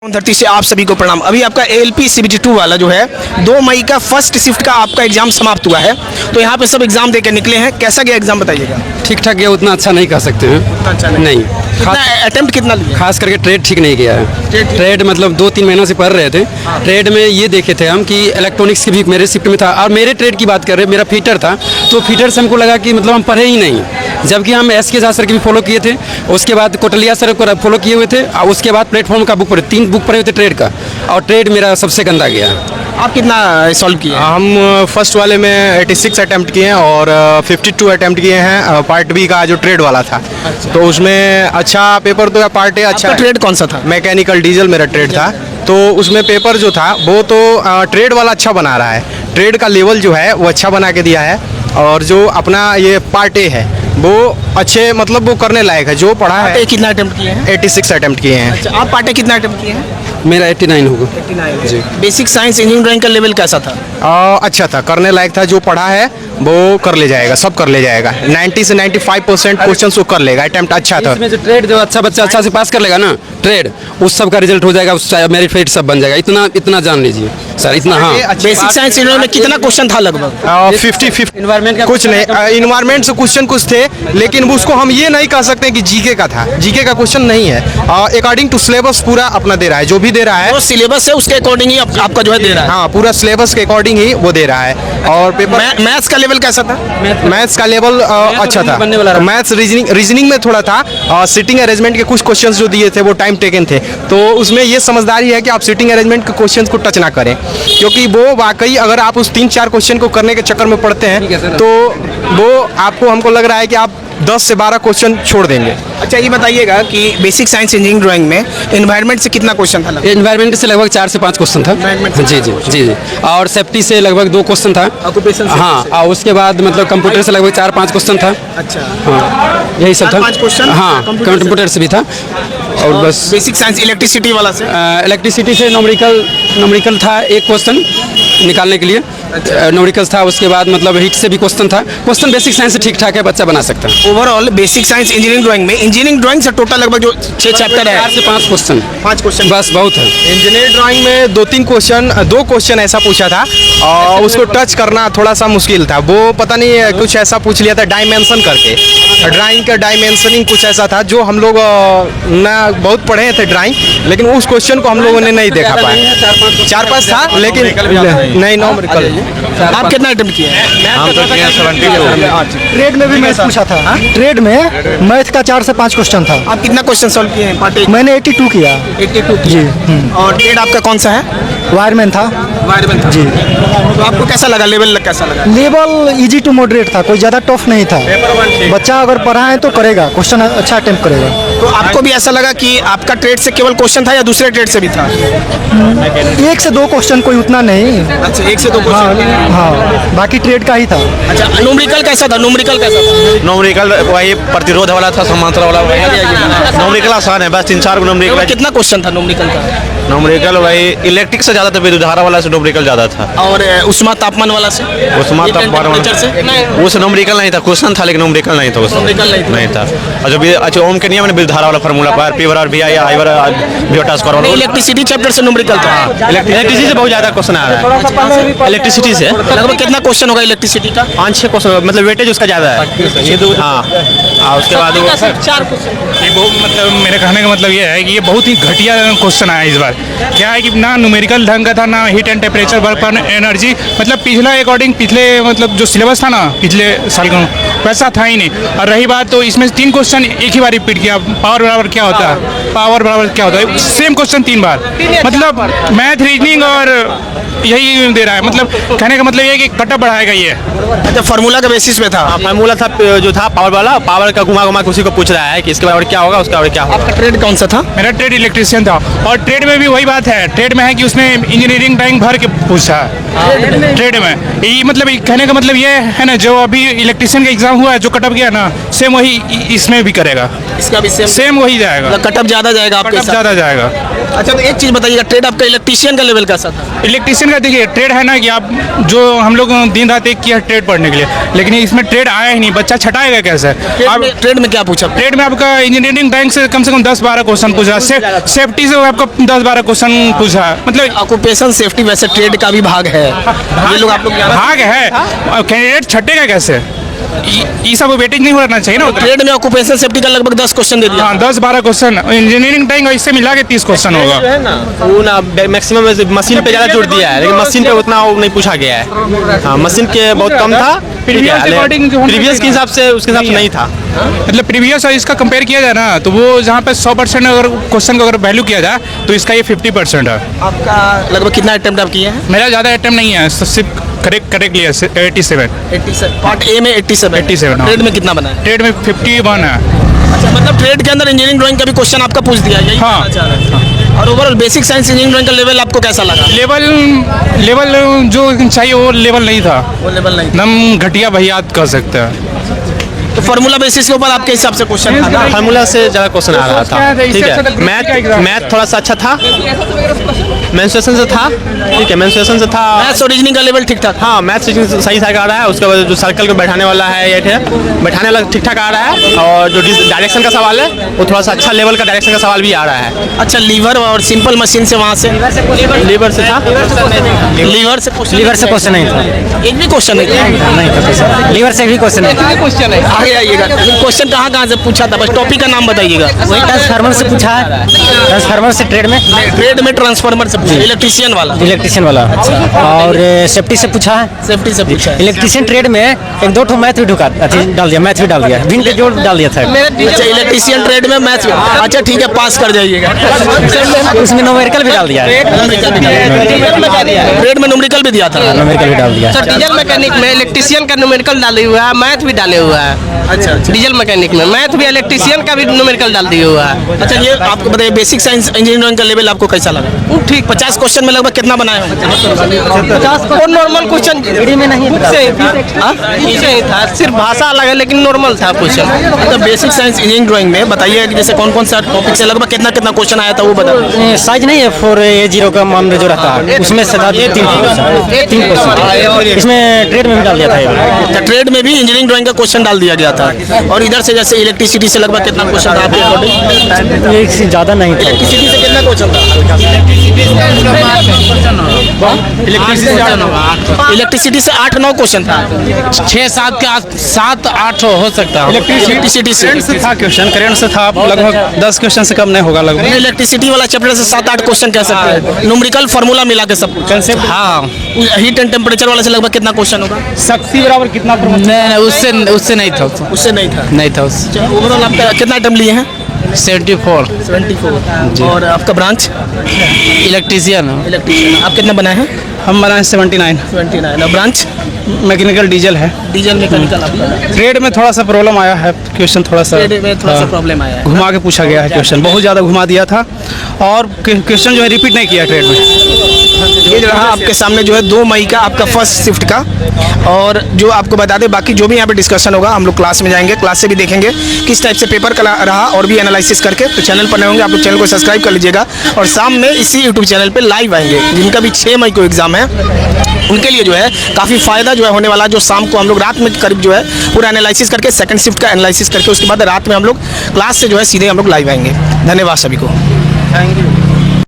धरती से आप सभी को प्रणाम। अभी आपका ALP CBT 2 वाला जो है 2 मई का फर्स्ट शिफ्ट का आपका एग्जाम समाप्त हुआ है, तो यहाँ पे सब एग्जाम देकर निकले हैं। कैसा गया एग्जाम बताइएगा? ठीक ठाक गया, उतना अच्छा नहीं कह सकते हैं। अच्छा नहीं अटेम्प्ट कितना लिया? खास करके ट्रेड ठीक नहीं गया है। ट्रेड मतलब 2-3 महीनों से पढ़ रहे थे। ट्रेड में ये देखे थे हम कि इलेक्ट्रॉनिक्स की भी मेरे शिफ्ट में था, और मेरे ट्रेड की बात कर रहे हैं, मेरा फीटर था, तो फीटर से हमको लगा कि मतलब हम पढ़े ही नहीं, जबकि हम SK झा सर की भी फॉलो किए थे, उसके बाद कोटलिया सर को फॉलो किए हुए थे, और उसके बाद प्लेटफॉर्म का बुक पढ़े, 3 बुक पढ़े हुए थे ट्रेड का, और ट्रेड मेरा सबसे गंदा गया। आप कितना सॉल्व किए? हम फर्स्ट वाले में 86 अटैम्प्ट किए हैं और 52 अटैम्प्ट किए हैं पार्ट बी का जो ट्रेड वाला था। तो उसमें अच्छा पेपर तो पार्ट ए अच्छा। ट्रेड कौन सा था? मैकेनिकल डीजल मेरा ट्रेड था, तो उसमें पेपर जो था वो तो ट्रेड वाला अच्छा बना रहा है, ट्रेड का लेवल जो है वो अच्छा बना के दिया है, और जो अपना ये पार्ट ए है वो अच्छे मतलब वो करने लायक है, जो पढ़ा है। कितना अटेम्प्ट किए हैं? 86 अटैम्प्ट किए हैं। अच्छा, आप पार्ट कितना अटेम्प्ट किए हैं? मेरा 89 होगा। 89 जी। बेसिक साइंस इंजीनियरिंग ड्राइंग का लेवल कैसा था? अच्छा था, करने लायक था, जो पढ़ा है वो कर ले जाएगा, सब कर ले जाएगा। 90 से 95% क्वेश्चन वो कर लेगा, अटेम्प्ट अच्छा था। इसमें जो ट्रेड जो अच्छा बच्चा अच्छा से पास कर लेगा ना, ट्रेड उस सब का रिजल्ट हो जाएगा, उस मेरिट फेट सब बन जाएगा। इतना जान लीजिए सर, इतना। हाँ, बेसिक साइंस इंजीनियरिंग में कितना क्वेश्चन था लगभग? 50-50 इन्वायरमेंट का कुछ नहीं, इन्वायरमेंट से क्वेश्चन कुछ थे, लेकिन उसको हम ये नहीं कह सकते कि जीके का था, जीके का क्वेश्चन नहीं है। अकॉर्डिंग टू सिलेबस पूरा अपना दे रहा है, जो भी दे रहा है तो सिलेबस है उसके अकॉर्डिंग ही आपका जो है दे रहा है। हाँ, पूरा सिलेबस के अकॉर्डिंग ही वो दे रहा है। और पेपर मैथ्स का लेवल कैसा था? मैथ्स का लेवल अच्छा था। मैथ्स रीजनिंग में थोड़ा था, सिटिंग अरेंजमेंट के कुछ क्वेश्चंस जो दिए थे वो टाइम टेकन थे, तो उसमें ये समझदारी है कि आप सिटिंग अरेंजमेंट के क्वेश्चंस को टच ना करें, क्योंकि वो वाकई अगर आप उस 3-4 क्वेश्चन को करने के चक्कर में पड़ते हैं तो वो आपको, हमको लग रहा है कि आप 10 से 12 क्वेश्चन छोड़ देंगे। अच्छा, ये बताइएगा कि बेसिक साइंस इंजीनियरिंग ड्राइंग में एनवायरनमेंट से कितना क्वेश्चन था? एनवायरमेंट से लगभग 4 से 5 क्वेश्चन था। जी जी जी जी। और सेफ्टी से लगभग 2 क्वेश्चन था। ऑक्यूपेशन से? हाँ, और उसके बाद मतलब कंप्यूटर से लगभग 4-5 क्वेश्चन था। अच्छा, हाँ, यही सब था। 4-5 क्वेश्चन? हाँ, कंप्यूटर से भी था। और बस बेसिक साइंस इलेक्ट्रिसिटी वाला से? इलेक्ट्रिसिटी से नोमरिकल था, एक क्वेश्चन निकालने के लिए नोमरिकल था। उसके बाद मतलब हीट से भी क्वेश्चन था। क्वेश्चन बेसिक साइंस से ठीक ठाक है, बच्चा बना सकता है। Overall basic science engineering drawing में इंजीनियरिंग ड्राइंग से टोटल लगभग जो 6 चैप्टर है, 4 से 5 क्वेश्चन। 5 क्वेश्चन बस बहुत है। इंजीनियरिंग ड्राइंग में 2 क्वेश्चन ऐसा पूछा था, और उसको टच करना थोड़ा सा मुश्किल था। वो पता नहीं कुछ ऐसा पूछ लिया था डायमेंशन करके, ड्राइंग का डायमेंशनिंग कुछ ऐसा था जो हम लोग ना बहुत पढ़े थे ड्राइंग, लेकिन उस क्वेश्चन को हम लोगों ने नहीं देखा पाया। 4-5 था, लेकिन नहीं नॉमरिकल। आप कितना अटेम्प्ट किए? हम तो किए 72। ट्रेड में भी मैथ पूछा था। ट्रेड में मैथ का 4 से 5 क्वेश्चन था। आप कितना क्वेश्चन सॉल्व किए हैं पार्ट ए? मैंने 82 किया। 82 जी। और ट्रेड आपका कौन सा है? वायरमैन था। वायरमैन था। जी। तो आपको कैसा लगा? लेवल कैसा लगा? लेवल इजी टू मॉडरेट था, कोई ज़्यादा टफ नहीं था। बच्चा अगर पढ़ा है तो करेगा, क्वेश्चन अच्छा अटेम्प्ट करेगा। तो आपको भी ऐसा लगा कि आपका ट्रेड से केवल क्वेश्चन था या दूसरे ट्रेड से भी था? 1 से 2 क्वेश्चन, कोई उतना नहीं। अच्छा, 1 से 2 क्वेश्चन। हाँ, बाकी ट्रेड का ही था। अच्छा, न्यूमेरिकल कैसा था? न्यूमेरिकल कैसा था? नोमरिकल वही प्रतिरोध वाला था, समांतर वाला नोमरिकल आसान है, बस 3-4 को नोमरिकल। कितना क्वेश्चन था न्यूमेरिकल का? नोमरिकल वही इलेक्ट्रिक से ज़्यादा था, विद्युत धारा वाला से नोमरिकल ज़्यादा था। और उष्मा तापमान वाला से? उष्मा तापमान टेम्परेचर से? उस नोमरिकल नहीं था, क्वेश्चन था लेकिन नोमरिकल नहीं था, उसमें नहीं था। और जो अच्छा ओम के नियम ने विद्युत धारा वाला फार्मूला पर पी और भी आई वर बियोटा स्क्वायर वाला। इलेक्ट्रिसिटी चैप्टर से न्यूमेरिकल था? इलेक्ट्रिसिटी से बहुत ज़्यादा क्वेश्चन आ रहा है। इलेक्ट्रिसिटी से लगभग कितना क्वेश्चन होगा इलेक्ट्रिसिटी का? 5-6 क्वेश्चन, मतलब वेटेज उसका ज़्यादा है। हाँ, उसके बाद वो 4 क्वेश्चन। ये बहुत, मतलब मेरे कहने का मतलब ये है कि ये बहुत ही घटिया क्वेश्चन आया इस बार। क्या है कि ना न्यूमेरिकल ढंग का था, ना heat and temperature, work on energy, मतलब पिछला अकॉर्डिंग पिछले मतलब जो सिलेबस था ना पिछले साल का वैसा था ही नहीं। और रही बात तो इसमें 3 क्वेश्चन एक ही बार रिपीट किया। पावर बराबर क्या होता है, पावर बराबर क्या होता है, सेम क्वेश्चन 3 बार। मतलब मैथ, रीजनिंग और यही दे रहा है। मतलब कहने का मतलब ये है कि कटअप बढ़ाएगा ये। अच्छा, फार्मूला का बेसिस पे था? फार्मूला था जो था पावर वाला, पावर का घुमा घुमा उसी को पूछ रहा है कि इसके बराबर क्या होगा, उसके बराबर क्या होगा। आपका ट्रेड कौन सा था? मेरा ट्रेड इलेक्ट्रिशियन था। और ट्रेड में भी वही बात है, ट्रेड में है कि उसने इंजीनियरिंग ड्राइंग भर के पूछा है ट्रेड में। ये मतलब कहने का मतलब ये है ना, जो अभी इलेक्ट्रिशियन का एग्जाम हुआ है, जो कटअप गया ना, सेम वही इसमें भी करेगा, इसका भी सेम वही जाएगा। कटअप ज़्यादा जाएगा आपके कटअप हिसाब ज़्यादा जाएगा। से? अच्छा, तो एक चीज़ बताइएगा, ट्रेड आपका इलेक्ट्रीशियन का लेवल कैसा था? इलेक्ट्रिशियन का देखिए ट्रेड है ना कि आप जो हम लोग दिन रात एक किया ट्रेड पढ़ने के लिए, लेकिन इसमें ट्रेड आया ही नहीं, बच्चा छटाएगा कैसे? ट्रेड में क्या पूछा? ट्रेड में आपका इंजीनियरिंग बैंक से कम 10-12 क्वेश्चन पूछा, सेफ्टी से आपका 10-12 क्वेश्चन पूछा, मतलब ऑक्यूपेशन सेफ्टी वैसे ट्रेड का भी भाग है, ये लोग आप लोग भाग है। और कैंडिडेट छटेगा कैसे? ये सब वेटेज नहीं होना चाहिए ना। ट्रेड में ऑक्यूपेशन सेफ्टी का लगभग 10 क्वेश्चन दे दिया। हाँ, 10-12 क्वेश्चन, इंजीनियरिंग बैंक इससे मिला के 30 क्वेश्चन होगा। वो ना मैक्सिमम मशीन पे ज़्यादा जोर दिया है, लेकिन मशीन पे उतना वो नहीं पूछा गया है। हाँ, मशीन के बहुत कम था, प्रीवियस के हिसाब से उसके हिसाब से नहीं था। मतलब प्रीवियस और इसका कंपेयर किया जाए ना, तो वो जहाँ पे 100% अगर क्वेश्चन को अगर वैल्यू किया जाए तो इसका ये 50% है। आपका लगभग कितना अटेम्प्ट आप किए हैं? मेरा ज़्यादा अटेम्प्ट नहीं है, सिर्फ करेक्ट लिया 87। पार्ट ए में 87, हाँ। ट्रेड में कितना बना है? ट्रेड में 51 है। अच्छा, मतलब ट्रेड के अंदर इंजीनियरिंग ड्राइंग का भी क्वेश्चन आपका पूछ दिया, यही हाँ। कहना चाह रहे हैं। और overall basic science engineering drawing का लेवल आपको कैसा लगा? लेवल जो चाहिए वो लेवल नहीं था, वो लेवल नहीं। एकदम घटिया बहियात कह सकते हैं। तो फार्मूला बेसिस के ऊपर आपके हिसाब से क्वेश्चन था ना? फार्मूला से ज़्यादा क्वेश्चन आ रहा था, ठीक है। मैथ थोड़ा सा अच्छा था, मेंस्ट्रुएशन से था, ठीक है, मेंस्ट्रुएशन से था। मैथ्स और रीजनिंग का लेवल ठीक ठाक? हाँ, मैथ सही ठाक आ रहा है। उसके बाद जो सर्कल को बैठाने वाला है, ये बैठाने वाला ठीक ठाक आ रहा है। और जो डायरेक्शन का सवाल है वो थोड़ा सा अच्छा लेवल का डायरेक्शन का सवाल भी आ रहा है। अच्छा, लीवर और सिंपल मशीन से वहाँ से लीवर से था, लीवर से क्वेश्चन नहीं था, एक भी क्वेश्चन नहीं था। लीवर से भी क्वेश्चन नहीं था। आगे आइएगा, क्वेश्चन कहाँ से पूछा था, बस टॉपिक का नाम बताइएगा। वही ट्रांसफार्मर से पूछा है, ट्रांसफार्मर से ट्रेड में ट्रांसफार्मर से पूछा, इलेक्ट्रीशियन वाला। और सेफ्टी से पूछा है, सेफ्टी से पूछा है। इलेक्ट्रीशियन ट्रेड में 1-2 ठो मैथ भी डाल दिया, मैथ भी डाल दिया, भिन्न के जोड़ डाल दिया था। अच्छा, इलेक्ट्रीशियन ट्रेड में मैथ्स। अच्छा ठीक है, पास कर जाइएगा। उसमें न्यूमेरिकल भी डाल दिया, ट्रेड में न्यूमेरिकल भी दिया था। न्यूमेरिकल भी डाल दिया। सर डीजल मैकेनिक में इलेक्ट्रीशियन का न्यूमेरिकल डाले हुआ है, मैथ भी डाले हुआ है। अच्छा, डीजल मैकेनिक में मैथ भी, इलेक्ट्रीशियन का भी न्यूमेरिकल डाल दिया हुआ है। अच्छा, ये आपको बताइए बेसिक साइंस इंजीनियरिंग का लेवल आपको कैसा लगा? ठीक 50 क्वेश्चन में लगभग कितना बनाए होंगे? वो नॉर्मल क्वेश्चन में नहीं था, सिर्फ भाषा अलग है लेकिन नॉर्मल था क्वेश्चन। तो बेसिक साइंस इंजीनियरिंग ड्राइंग में बताइए कि जैसे कौन कौन सा टॉपिक से लगभग कितना कितना क्वेश्चन आया था वो बताओ। साइज नहीं है 4A0 का मान जो रहता है, उसमें से था 3 क्वेश्चन, इसमें ट्रेड में भी डाल दिया था। ट्रेड में भी इंजीनियरिंग ड्राइंग का क्वेश्चन डाल दिया गया था। और इधर से जैसे इलेक्ट्रिसिटी से लगभग कितना क्वेश्चन था आपके अकॉर्डिंग? एक से ज़्यादा नहीं था। इलेक्ट्रिसिटी से कितना क्वेश्चन था? इलेक्ट्रिसिटी से 8-9 क्वेश्चन था। 6-7 के 7-8 हो सकता है। इलेक्ट्रिसिटी से था क्वेश्चन, करंट से था लगभग 10 क्वेश्चन से कम नहीं होगा लगभग। इलेक्ट्रिसिटी वाला चैप्टर से 7-8 क्वेश्चन कह सकते हैं। न्यूमेरिकल फार्मूला मिला के सब कंसेप्ट हाँ, हीट एंड टेम्परेचर वाला से लगभग कितना क्वेश्चन होगा? शक्ति बराबर कितना नहीं उससे नहीं था, उससे नहीं था। उससे ओवरऑल आपका कितना आइटम लिए हैं? 74 और आपका ब्रांच इलेक्ट्रीशियन है। इलेक्ट्रिशियन। आप कितना बनाए हैं? हम बनाए 79। 29। और ब्रांच मैकेनिकल डीजल है। डीजल मैकेनिकल आपका। ट्रेड में थोड़ा सा प्रॉब्लम आया है, क्वेश्चन थोड़ा सा ट्रेड में थोड़ा सा प्रॉब्लम आया है। घुमा के पूछा गया है, क्वेश्चन बहुत ज़्यादा घुमा दिया था और क्वेश्चन जो है रिपीट नहीं किया ट्रेड में। ये जो रहा आपके सामने जो है 2 मई का आपका फर्स्ट शिफ्ट का। और जो आपको बता दें बाकी जो भी यहाँ पे डिस्कशन होगा हम लोग क्लास में जाएंगे, क्लास से भी देखेंगे किस टाइप से पेपर का रहा और भी एनालिसिस करके। तो चैनल पर नए होंगे आप लोग चैनल को सब्सक्राइब कर लीजिएगा। और शाम में इसी यूट्यूब चैनल पे लाइव आएंगे, जिनका भी 6 मई को एग्जाम है उनके लिए जो है काफ़ी फ़ायदा जो है होने वाला। जो शाम को हम लोग रात में करीब जो है पूरा एनालिसिस करके सेकंड शिफ्ट का एनालिसिस करके उसके बाद रात में हम लोग क्लास से जो है सीधे हम लोग लाइव आएंगे। धन्यवाद सभी को। Thank you.